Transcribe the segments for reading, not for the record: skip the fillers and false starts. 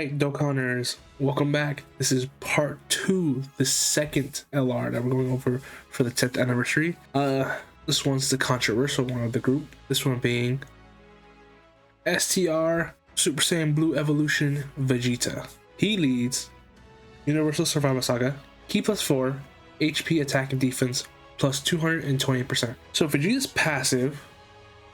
Alright, Dokkaners, welcome back. This is part 2, the second LR that we're going over for the 10th anniversary. This one's the controversial one of the group. This one being STR Super Saiyan Blue Evolution VEGETA. He leads Universal Survival Saga, Ki +4, HP attack and defense plus 220%. So Vegeta's passive,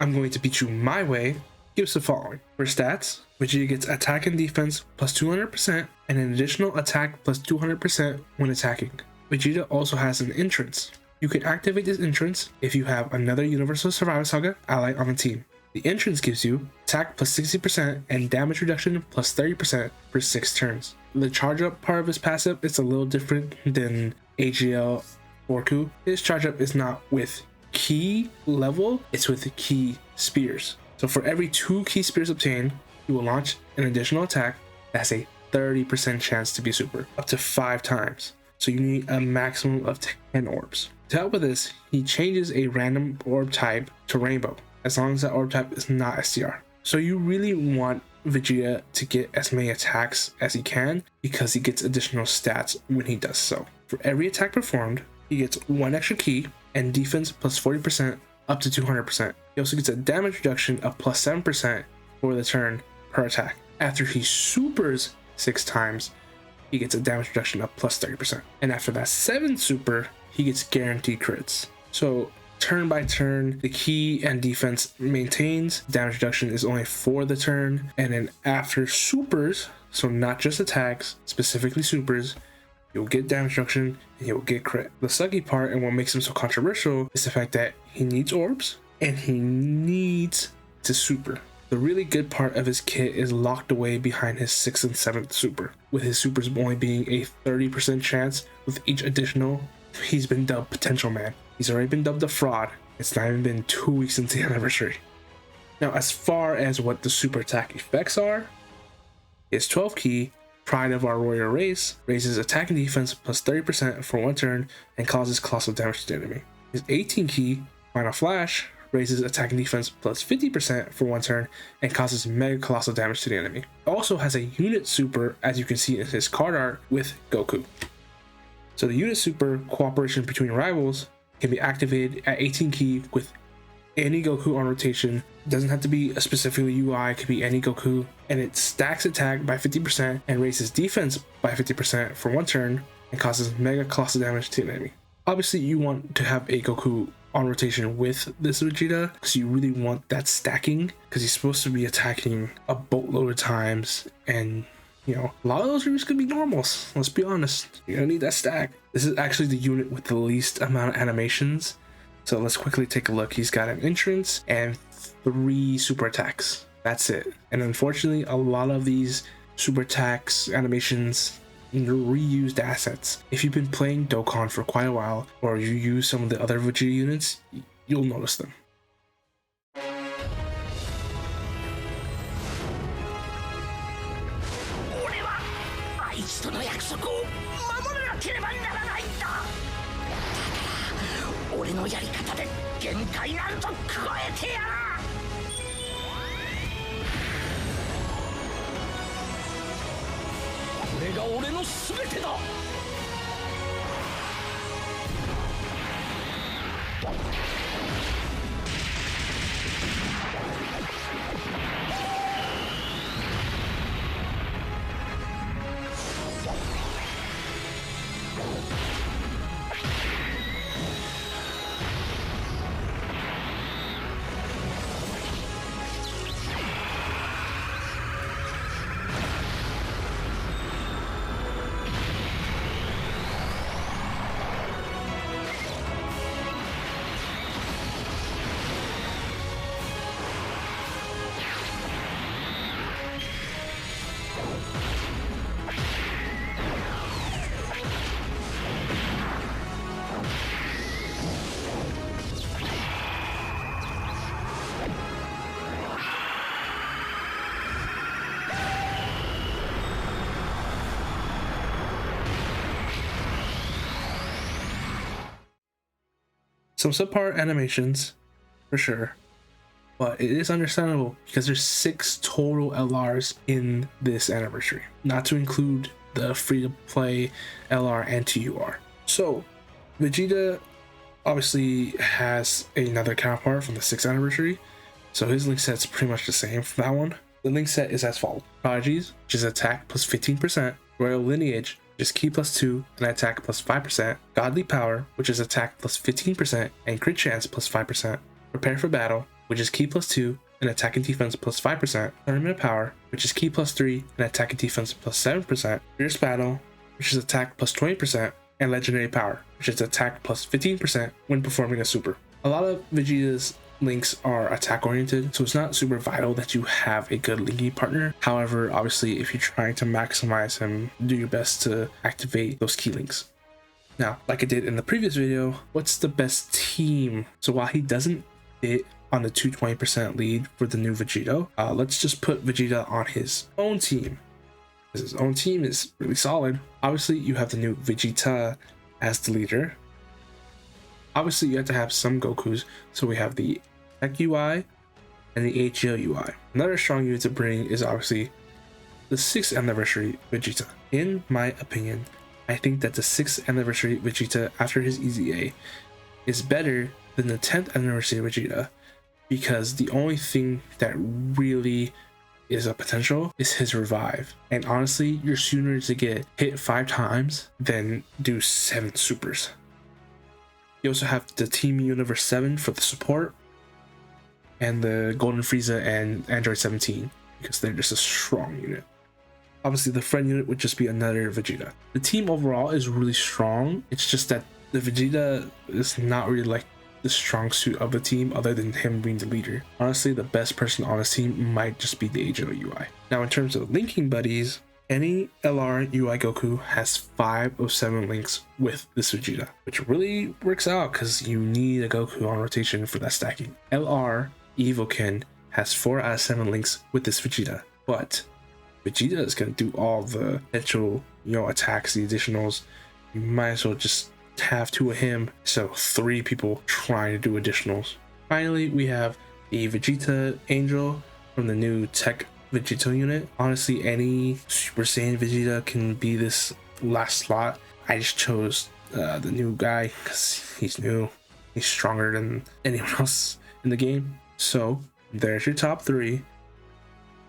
I'm going to beat you my way, gives the following. For stats, Vegeta gets attack and defense plus 200% and an additional attack plus 200% when attacking. Vegeta also has an entrance. You can activate this entrance if you have another Universal Survival Saga ally on the team. The entrance gives you attack plus 60% and damage reduction plus 30% for 6 turns. The charge up part of his passive is a little different than AGL Orku. His charge up is not with key level, it's with key spears. So for every 2 key spears obtained, you will launch an additional attack that's a 30% chance to be super, up to 5 times. So you need a maximum of 10 orbs. To help with this, he changes a random orb type to rainbow, as long as that orb type is not STR. So you really want Vegeta to get as many attacks as he can, because he gets additional stats when he does so. For every attack performed, he gets 1 extra key and defense plus 40% up to 200%. He also gets a damage reduction of plus 7% for the turn per attack. After he supers 6 times, he gets a damage reduction of plus 30%. And after that 7th super, he gets guaranteed crits. So turn by turn, the key and defense maintains. Damage reduction is only for the turn. And then after supers, so not just attacks, specifically supers, you'll get damage reduction and you'll get crit. The sucky part and what makes him so controversial is the fact that he needs orbs and he needs to super. The really good part of his kit is locked away behind his 6th and 7th super, with his supers only being a 30% chance with each additional. He's been dubbed Potential Man. He's already been dubbed a fraud. It's not even been 2 weeks since the anniversary. Now, as far as what the super attack effects are, his 12 key, Pride of Our Warrior Race, raises attack and defense plus 30% for 1 turn and causes colossal damage to the enemy. His 18 key, Final Flash, raises attack and defense plus 50% for 1 turn and causes mega colossal damage to the enemy. It also has a unit super, as you can see in his card art, with Goku. So the unit super, Cooperation Between Rivals, can be activated at 18 key with any Goku on rotation. It doesn't have to be a specifically UI, it could be any Goku, and it stacks attack by 50% and raises defense by 50% for 1 turn and causes mega colossal damage to the enemy. Obviously you want to have a Goku on rotation with this Vegeta, because you really want that stacking, because he's supposed to be attacking a boatload of times, and you know, a lot of those are just gonna be normals. Let's be honest, you're gonna need that stack. This is actually the unit with the least amount of animations, so let's quickly take a look. He's got an entrance and 3 super attacks. That's it. And unfortunately, a lot of these super attacks animations are reused assets. If you've been playing Dokkan for quite a while, or you use some of the other Vegeta units, you'll notice them. Some subpar animations, for sure. but it is understandable because there's 6 total LRs in this anniversary, not to include the free-to-play LR and TUR. So Vegeta obviously has another counterpart from the 6th anniversary, so his link set's pretty much the same for that one. The link set is as follows: Prodigies, which is attack plus 15%, Royal Lineage, which is ki plus 2 and attack plus 5%, Godly Power, which is attack plus 15% and crit chance plus 5%, Prepare for Battle, which is ki plus 2 and attack and defense plus 5%, Tournament Power, which is ki plus 3 and attack and defense plus 7%, Fierce Battle, which is attack plus 20%, and Legendary Power, which is attack plus 15% when performing a super. A lot of Vegeta's links are attack oriented, so it's not super vital that you have a good linking partner. However, obviously if you're trying to maximize him, do your best to activate those key links. Now, like I did in the previous video, what's the best team? So while he doesn't fit on the 220% lead for the new Vegeta, let's just put Vegeta on his own team. His own team is really solid. Obviously you have the new Vegeta as the leader. Obviously you have to have some Gokus, so we have the Tech UI and the HGL UI. Another strong unit to bring is obviously the 6th anniversary Vegeta. In my opinion, I think that the 6th anniversary Vegeta after his EZA is better than the 10th anniversary Vegeta, because the only thing that really is a potential is his revive. And honestly, you're sooner to get hit 5 times than do 7 supers. You also have the Team Universe 7 for the support, and the Golden Frieza and Android 17 because they're just a strong unit. Obviously the friend unit would just be another Vegeta. The team overall is really strong. It's just that the Vegeta is not really like the strong suit of the team other than him being the leader. Honestly, the best person on his team might just be the HO UI. Now in terms of linking buddies, any LR UI Goku has 5 of 7 links with this Vegeta, which really works out because you need a Goku on rotation for that stacking. LR Evoken has 4 out of 7 links with this Vegeta, but Vegeta is going to do all the potential, attacks, the additionals. You might as well just have 2 of him, so 3 people trying to do additionals. Finally, we have the Vegeta Angel from the new Tech Vegeta unit. Honestly, any Super Saiyan Vegeta can be this last slot. I just chose the new guy because he's new. He's stronger than anyone else in the game. So there's your top 3.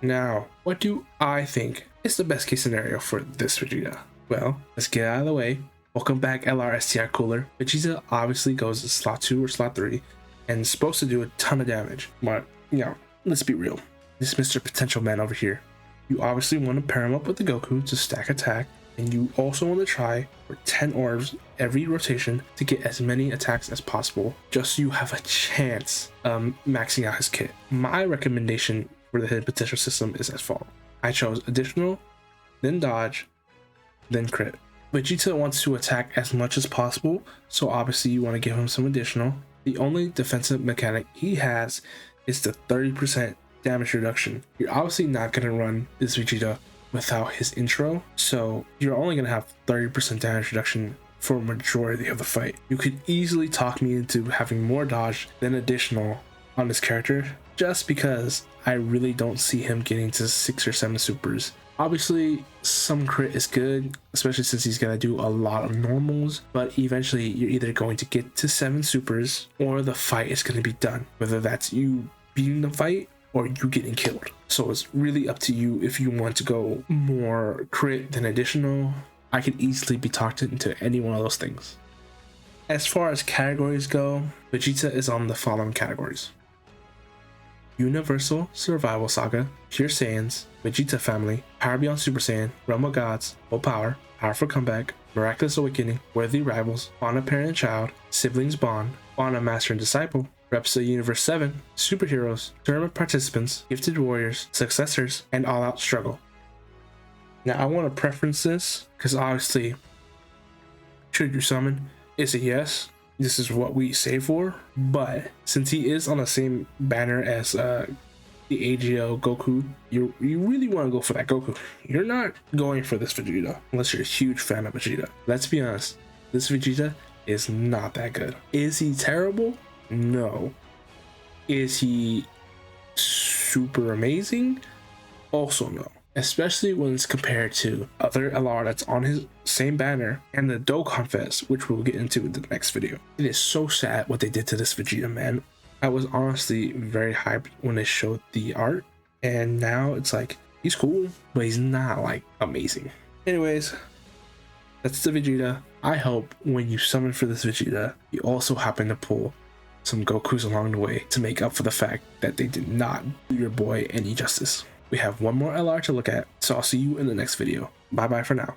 Now, what do I think is the best case scenario for this Vegeta? Well, let's get out of the way. Welcome back, LR STR Cooler. Vegeta obviously goes to slot 2 or slot 3 and is supposed to do a ton of damage. But, let's be real. This Mr. Potential Man over here, you obviously want to pair him up with the Goku to stack attack, and you also want to try for 10 orbs every rotation to get as many attacks as possible, just so you have a chance maxing out his kit. My recommendation for the hidden potential system is as follows. I chose additional, then dodge, then crit. Vegeta wants to attack as much as possible, so obviously you want to give him some additional. The only defensive mechanic he has is the 30% damage reduction. You're obviously not going to run this Vegeta without his intro, so you're only going to have 30% damage reduction for a majority of the fight. You could easily talk me into having more dodge than additional on this character, just because I really don't see him getting to 6 or 7 supers. Obviously, some crit is good, especially since he's going to do a lot of normals, but eventually you're either going to get to 7 supers or the fight is going to be done, whether that's you beating the fight or you getting killed. So it's really up to you if you want to go more crit than additional. I could easily be talked into any one of those things. As far as categories go, Vegeta is on the following categories: Universal Survival Saga, Pure Saiyans, Vegeta Family, Power Beyond Super Saiyan, Realm of Gods, Full Power, Powerful Comeback, Miraculous Awakening, Worthy Rivals, Fauna Parent and Child, Siblings Bond, Fauna Master and Disciple, Repsa Universe 7, Superheroes, Tournament Participants, Gifted Warriors, Successors, and All Out Struggle. Now I want to preference this because obviously, should you summon, it's a yes. This is what we save for, but since he is on the same banner as the AGL Goku, you really want to go for that Goku. You're not going for this Vegeta unless you're a huge fan of Vegeta. Let's be honest, this Vegeta is not that good. Is he terrible? No. Is he super amazing? Also no. Especially when it's compared to other LR that's on his same banner and the Dokkan Fest, which we'll get into in the next video. It is so sad what they did to this Vegeta, man. I was honestly very hyped when they showed the art, and now it's like, he's cool, but he's not like amazing. Anyways, that's the Vegeta. I hope when you summon for this Vegeta, you also happen to pull some Gokus along the way to make up for the fact that they did not do your boy any justice. We have one more LR to look at, so I'll see you in the next video. Bye bye for now.